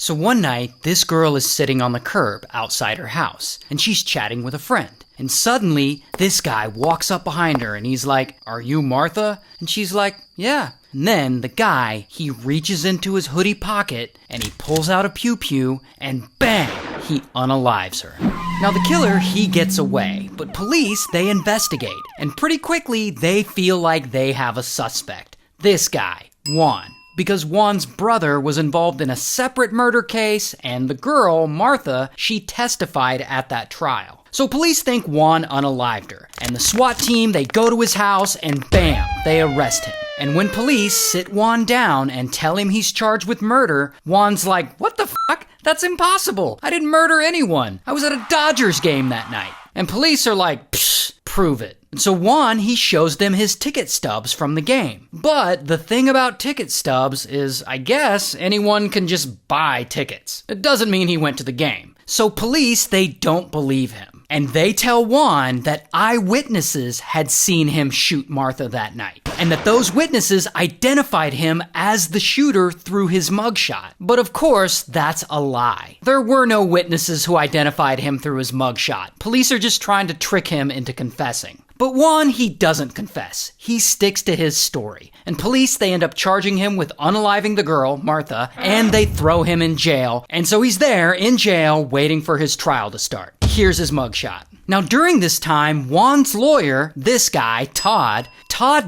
So one night, this girl is sitting on the curb outside her house, and she's chatting with a friend. And suddenly, this guy walks up behind her and he's like, "Are you Martha?" And she's like, "Yeah." And then the guy, he reaches into his hoodie pocket and he pulls out a pew-pew and bang, he unalives her. Now the killer, he gets away, but police, they investigate. And pretty quickly, they feel like they have a suspect. This guy, Juan. Because Juan's brother was involved in a separate murder case, and the girl, Martha, she testified at that trial. So police think Juan unalived her, and the SWAT team, they go to his house, and bam, they arrest him. And when police sit Juan down and tell him he's charged with murder, Juan's like, "What the fuck? That's impossible. I didn't murder anyone. I was at a Dodgers game that night." And police are like, "Psh, prove it." And so Juan, he shows them his ticket stubs from the game. But the thing about ticket stubs is, I guess, anyone can just buy tickets. It doesn't mean he went to the game. So police, they don't believe him. And they tell Juan that eyewitnesses had seen him shoot Martha that night. And that those witnesses identified him as the shooter through his mugshot. But of course, that's a lie. There were no witnesses who identified him through his mugshot. Police are just trying to trick him into confessing. But Juan, he doesn't confess. He sticks to his story. And police, they end up charging him with unaliving the girl, Martha, and they throw him in jail. And so he's there in jail waiting for his trial to start. Here's his mugshot. Now during this time, Juan's lawyer, this guy, Todd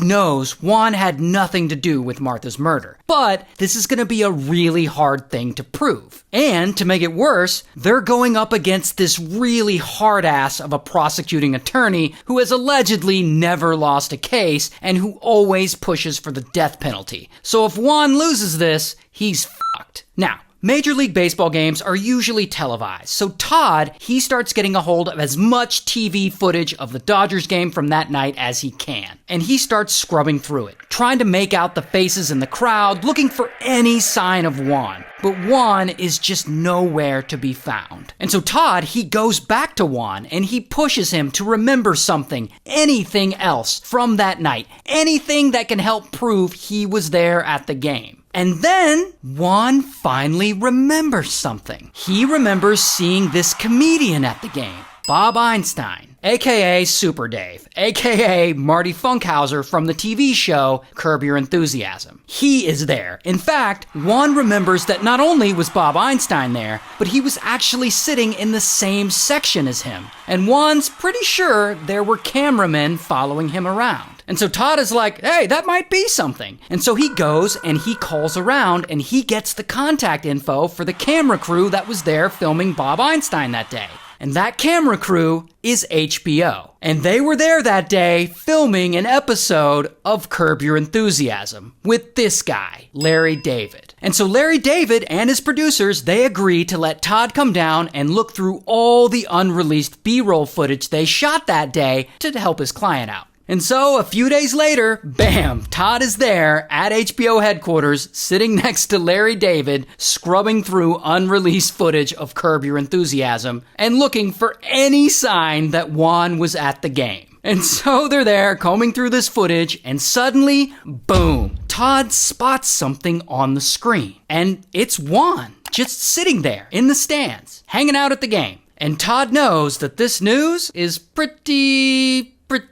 knows Juan had nothing to do with Martha's murder. But this is going to be a really hard thing to prove. And to make it worse, they're going up against this really hard ass of a prosecuting attorney who has allegedly never lost a case and who always pushes for the death penalty. So if Juan loses this, he's fucked. Now, Major League Baseball games are usually televised, so Todd, he starts getting a hold of as much TV footage of the Dodgers game from that night as he can. And he starts scrubbing through it, trying to make out the faces in the crowd, looking for any sign of Juan. But Juan is just nowhere to be found. And so Todd, he goes back to Juan and he pushes him to remember something, anything else from that night, anything that can help prove he was there at the game. And then Juan finally remembers something. He remembers seeing this comedian at the game, Bob Einstein, aka Super Dave, aka Marty Funkhauser from the TV show Curb Your Enthusiasm. He is there. In fact, Juan remembers that not only was Bob Einstein there, but he was actually sitting in the same section as him. And Juan's pretty sure there were cameramen following him around. And so Todd is like, "Hey, that might be something." And so he goes and he calls around and he gets the contact info for the camera crew that was there filming Bob Einstein that day. And that camera crew is HBO. And they were there that day filming an episode of Curb Your Enthusiasm with this guy, Larry David. And so Larry David and his producers, they agree to let Todd come down and look through all the unreleased B-roll footage they shot that day to help his client out. And so, a few days later, bam, Todd is there at HBO headquarters, sitting next to Larry David, scrubbing through unreleased footage of Curb Your Enthusiasm, and looking for any sign that Juan was at the game. And so they're there, combing through this footage, and suddenly, boom, Todd spots something on the screen. And it's Juan, just sitting there in the stands, hanging out at the game. And Todd knows that this news is pretty good.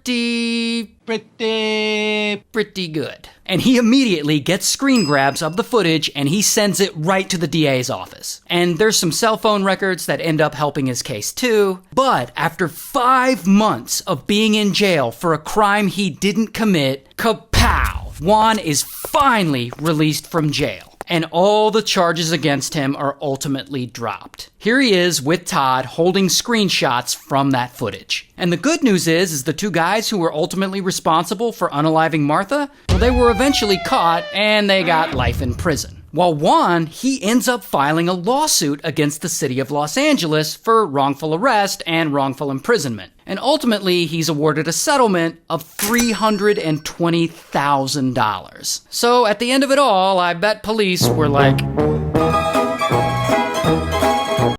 And he immediately gets screen grabs of the footage and he sends it right to the DA's office. And there's some cell phone records that end up helping his case too. But after 5 months of being in jail for a crime he didn't commit, kapow! Juan is finally released from jail. And all the charges against him are ultimately dropped. Here he is with Todd holding screenshots from that footage. And the good news is the two guys who were ultimately responsible for unaliving Martha, well, they were eventually caught and they got life in prison. While Juan, he ends up filing a lawsuit against the city of Los Angeles for wrongful arrest and wrongful imprisonment. And ultimately, he's awarded a settlement of $320,000. So at the end of it all, I bet police were like,